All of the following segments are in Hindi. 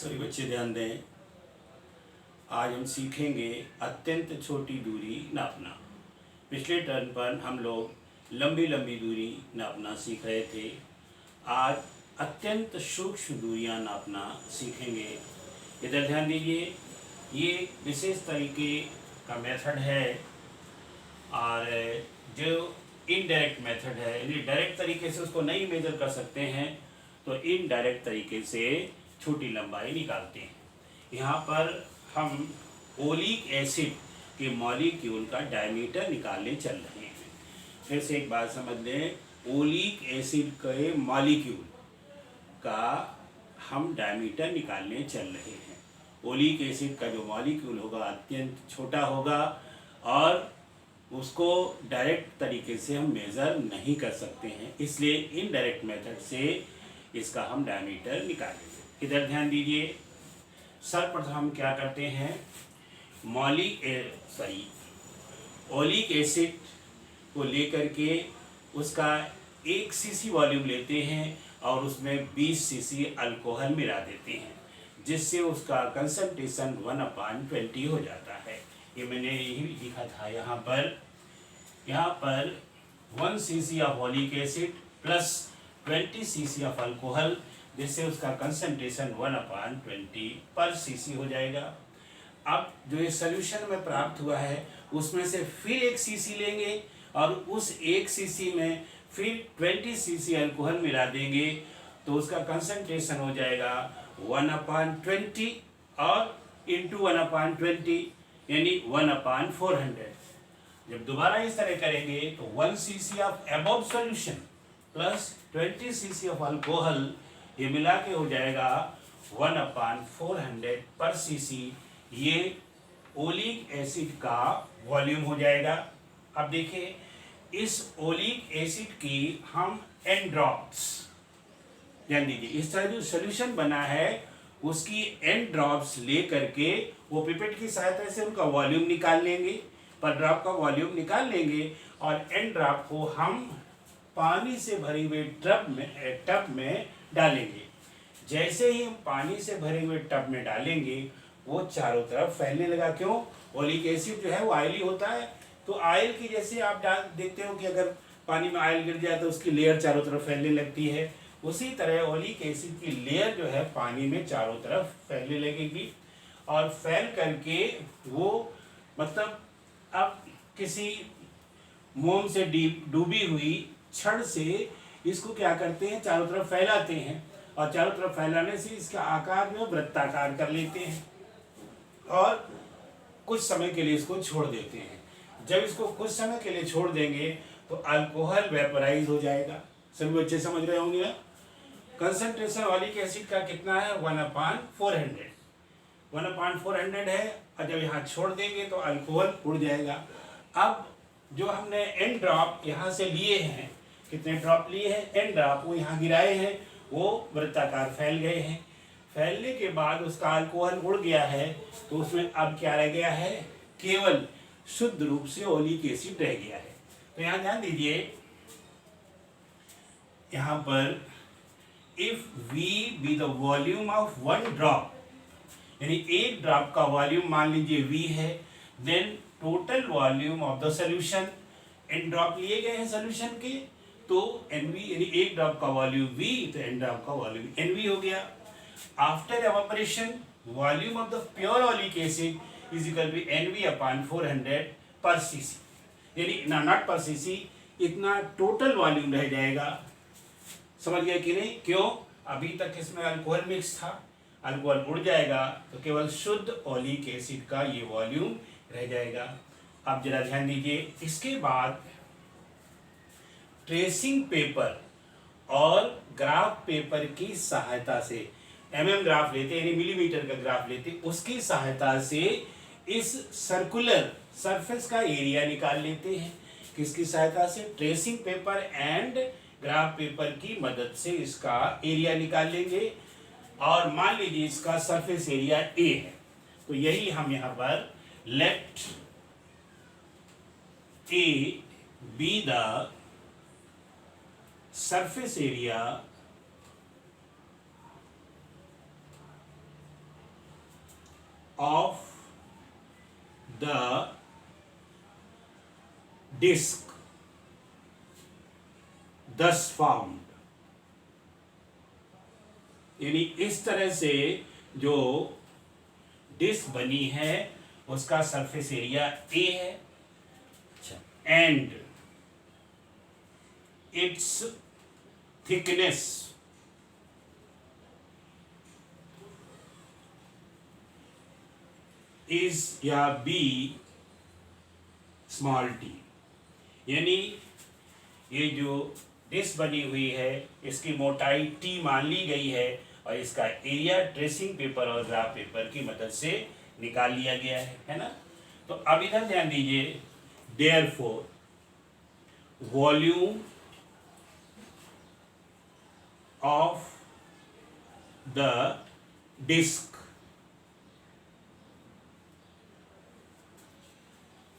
सभी बच्चे ध्यान दें। आज हम सीखेंगे अत्यंत छोटी दूरी नापना। पिछले टर्न पर हम लोग लंबी लंबी दूरी नापना सीख रहे थे। आज अत्यंत सूक्ष्म दूरियां नापना सीखेंगे। इधर ध्यान दीजिए, ये विशेष तरीके का मेथड है और जो इनडायरेक्ट मेथड है, यानी डायरेक्ट तरीके से उसको नहीं मेजर कर सकते हैं तो इनडायरेक्ट तरीके से छोटी लंबाई निकालते हैं। यहाँ पर हम ओलिक एसिड के मॉलिक्यूल का डायमीटर निकालने चल रहे हैं। फिर से एक बात समझ लें, ओलिक एसिड के मॉलिक्यूल का हम डायमीटर निकालने चल रहे हैं। ओलिक एसिड का जो मॉलिक्यूल होगा अत्यंत छोटा होगा और उसको डायरेक्ट तरीके से हम मेज़र नहीं कर सकते हैं, इसलिए इनडायरेक्ट मेथड से इसका हम डायमीटर निकालेंगे। इधर ध्यान दीजिए, सर्वप्रथम हम क्या करते हैं, ओलिक एसिड को लेकर के उसका 1 सीसी वॉल्यूम लेते हैं और उसमें 20 सीसी अल्कोहल मिला देते हैं, जिससे उसका कंसंट्रेशन 1/20 हो जाता है। ये मैंने यही लिखा था यहाँ पर 1 CC of oleic acid plus 20 CC of alcohol, जिससे उसका कंसंट्रेशन 1/20 पर सीसी हो जाएगा। अब जो ये सोल्यूशन में प्राप्त हुआ है उसमें से फिर 1 सीसी लेंगे और उस 1 सीसी में फिर 20 सीसी अल्कोहल मिला देंगे, तो उसका कंसंट्रेशन हो जाएगा 1/20 और इंटू 1/20 यानी 1/400। जब दोबारा इस तरह करेंगे तो 1 CC of above solution plus 20 CC of alcohol, ये मिला के हो जाएगा 1/400 पर सीसी। ये ओलिक एसिड का वॉल्यूम हो जाएगा। अब देखिए, इस ओलिक एसिड की हम n ड्रॉप्स, ध्यान दीजिए, इस तरह जो सोल्यूशन बना है उसकी n ड्रॉप्स ले करके वो पिपेट की सहायता से उनका वॉल्यूम निकाल लेंगे, पर ड्रॉप का वॉल्यूम निकाल लेंगे और n ड्रॉप को हम पानी से भरे हुए टब में डालेंगे। जैसे ही हम पानी से भरे हुए टब में डालेंगे वो चारों तरफ फैलने लगा। क्यों? ओलिक एसिड जो है वो ऑयली होता है, तो ऑयल की जैसे आप देखते हो कि अगर पानी में ऑयल गिर जाए तो उसकी लेयर चारों तरफ फैलने लगती है, उसी तरह ओलिक एसिड की लेयर जो है पानी में चारों तरफ फैलने लगेगी और फैल करके वो मतलब अब किसी मोम से डूबी हुई छड़ से इसको क्या करते हैं, चारों तरफ फैलाते हैं और चारों तरफ फैलाने से इसका आकार जो वृत्ताकार कर लेते हैं और कुछ समय के लिए इसको छोड़ देते हैं। जब इसको कुछ समय के लिए छोड़ देंगे तो अल्कोहल वेपराइज हो जाएगा। सभी बच्चे समझ रहे होंगे ना? कंसंट्रेशन ओलिक एसिड का कितना है? 1/400 है और जब यहाँ छोड़ देंगे तो अल्कोहल उड़ जाएगा। अब जो हमने n ड्रॉप यहाँ से लिए हैं, कितने ड्रॉप लिए हैं? n ड्रॉप, वो यहाँ गिराए हैं, वो वृत्ताकार फैल गए हैं। फैलने के बाद उसका अल्कोहल उड़ गया है, तो उसमें अब क्या रह गया है? केवल शुद्ध रूप से ओलिक एसिड रह गया है। तो यहाँ ध्यान दीजिए, यहाँ पर if V be the volume of 1 drop, यानी 1 ड्रॉप का वॉल्यूम मान लीजिए V है, then total volume of the solution, n drop लिए गए हैं सोल्यूशन के, तो NV यानी 1 ड्रॉप का वॉल्यूम V, तो n ड्रॉप का वॉल्यूम NV हो गया। After evaporation volume of the pure oleic acid is equal to NV/400 per CC, यानी नॉट पर सीसी, इतना टोटल वॉल्यूम रह जाएगा। समझ गए कि नहीं? क्यों? अभी तक इसमें अल्कोहल मिक्स था, अल्कोहल उड़ जाएगा तो केवल शुद्ध ओलिक एसिड का ये वॉल्यूम रह जाएगा। अब जरा ध्यान दीजिए, इसके बाद ट्रेसिंग पेपर और ग्राफ पेपर की सहायता से, ग्राफ लेते हैं यानी मिलीमीटर का ग्राफ लेते, उसकी सहायता से इस सर्कुलर सरफेस का एरिया निकाल लेते हैं। किसकी सहायता से? Tracing paper and graph paper की मदद से इसका एरिया निकाल लेंगे और मान लीजिए इसका सरफेस एरिया A है, तो यही हम यहाँ पर let A be the surface area of the disk thus found, यानी इस तरह से जो डिस्क बनी है उसका सरफेस एरिया A है एंड इट्स थिकनेस इज या B स्मॉल t, यानी ये जो डिस्क बनी हुई है इसकी मोटाई T मान ली गई है और इसका एरिया ट्रेसिंग पेपर और ग्राफ पेपर की मदद से निकाल लिया गया है ना। तो अब इधर ध्यान दीजिए, therefore volume of the disc,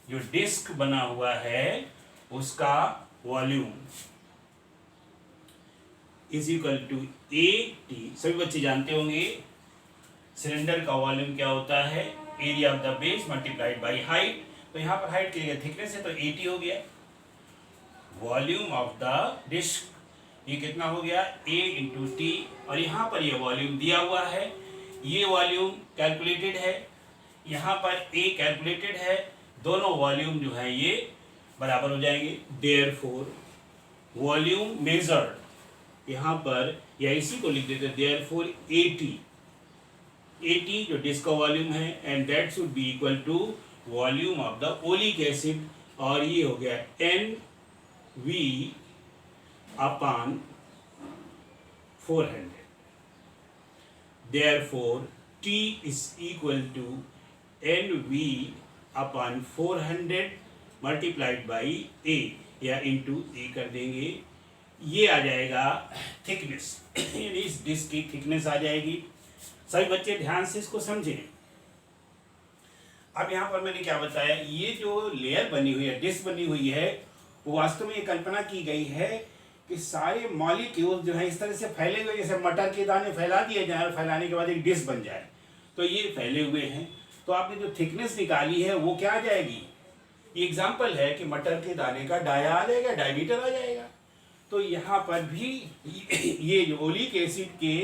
जो डिस्क बना हुआ है उसका volume is equal to AT। सभी बच्चे जानते होंगे सिलेंडर का वॉल्यूम क्या होता है, area of the base multiplied by height. तो यहाँ पर हाइट की जगह थिकनेस है तो AT हो गया। वॉल्यूम ऑफ द डिस्क ये कितना हो गया, A इंटू T, और यहाँ पर ये वॉल्यूम दिया हुआ है, ये वॉल्यूम कैलकुलेटेड है, यहाँ पर A कैलकुलेटेड है, दोनों वॉल्यूम जो है ये बराबर हो जाएंगे। देयरफॉर वॉल्यूम मेजर्ड, यहाँ पर या इसी को लिख देते, देयरफॉर AT जो डिस्क का वॉल्यूम है and that should be equal to volume of the oleic acid, और ये हो गया NV upon 400। Therefore T is equal to NV upon 400 multiplied by A, या इंटू A कर देंगे, ये आ जाएगा थिकनेस, यानी इस डिस्क की थिकनेस आ जाएगी। सभी बच्चे ध्यान से इसको समझें। अब यहाँ पर मैंने क्या बताया, ये जो लेयर बनी हुई है, डिस्क बनी हुई है, वो वास्तव में ये कल्पना की गई है कि सारे मॉलिक्यूल जो है इस तरह से फैले हुए, जैसे मटर के दाने फैला दिए जाए और फैलाने के बाद एक डिस्क बन जाए, तो ये फैले हुए हैं। तो आपने जो थिकनेस निकाली है वो क्या आ जाएगी, ये एग्जाम्पल है कि मटर के दाने का डाया आ जाएगा, डायमीटर आ जाएगा। तो यहाँ पर भी ये जो ओलिक एसिड के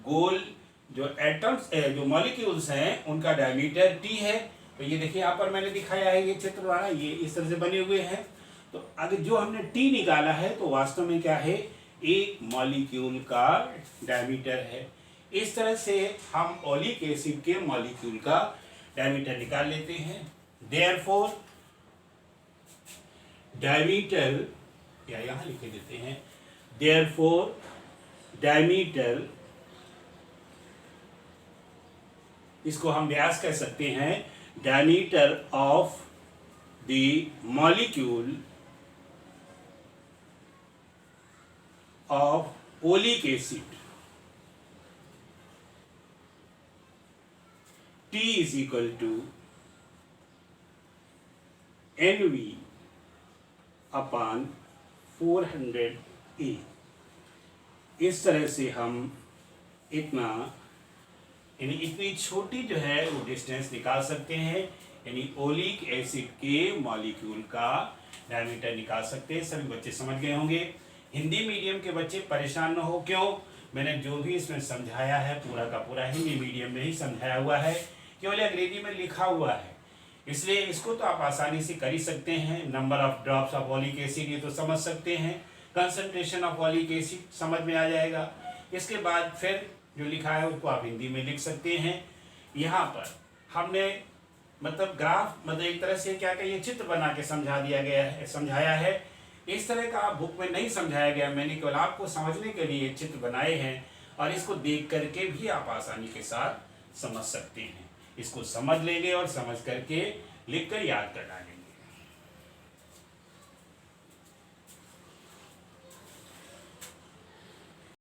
गोल जो एटम्स जो मॉलिक्यूल्स हैं उनका डायमीटर T है। तो ये देखिए यहाँ पर मैंने दिखाया है, ये चित्र द्वारा ये इस तरह से बने हुए हैं। तो अगर जो हमने T निकाला है तो वास्तव में क्या है, एक मॉलिक्यूल का डायमीटर है। इस तरह से हम ओलिक एसिड के मॉलिक्यूल का डायमीटर निकाल लेते हैं। देयरफॉर डायमीटर, या यहाँ लिख देते हैं, देयरफॉर डायमीटर, इसको हम व्यास कह सकते हैं, diameter of the molecule of oleic acid T is equal to NV upon 400A। इस तरह से हम इतना, यानी इतनी छोटी जो है वो डिस्टेंस निकाल सकते हैं, यानी ओलिक एसिड के मॉलिक्यूल का डायमीटर निकाल सकते हैं। सभी बच्चे समझ गए होंगे। हिंदी मीडियम के बच्चे परेशान न हो, क्यों, मैंने जो भी इसमें समझाया है पूरा का पूरा हिंदी मीडियम में ही समझाया हुआ है, केवल अंग्रेजी में लिखा हुआ है, इसलिए इसको तो आप आसानी से कर ही सकते हैं। Number of drops of oleic acid ये तो समझ सकते हैं, कंसंट्रेशन ऑफ ओलिक एसिड समझ में आ जाएगा। इसके बाद फिर जो लिखा है उसको आप हिंदी में लिख सकते हैं। यहाँ पर हमने मतलब ग्राफ, मतलब एक तरह से क्या कहिए, चित्र बना के समझा दिया गया है, समझाया है। इस तरह का बुक में नहीं समझाया गया, मैंने केवल आपको समझने के लिए चित्र बनाए हैं, और इसको देख करके भी आप आसानी के साथ समझ सकते हैं। इसको समझ लेंगे और समझ करके लिख कर याद कर डालेंगे।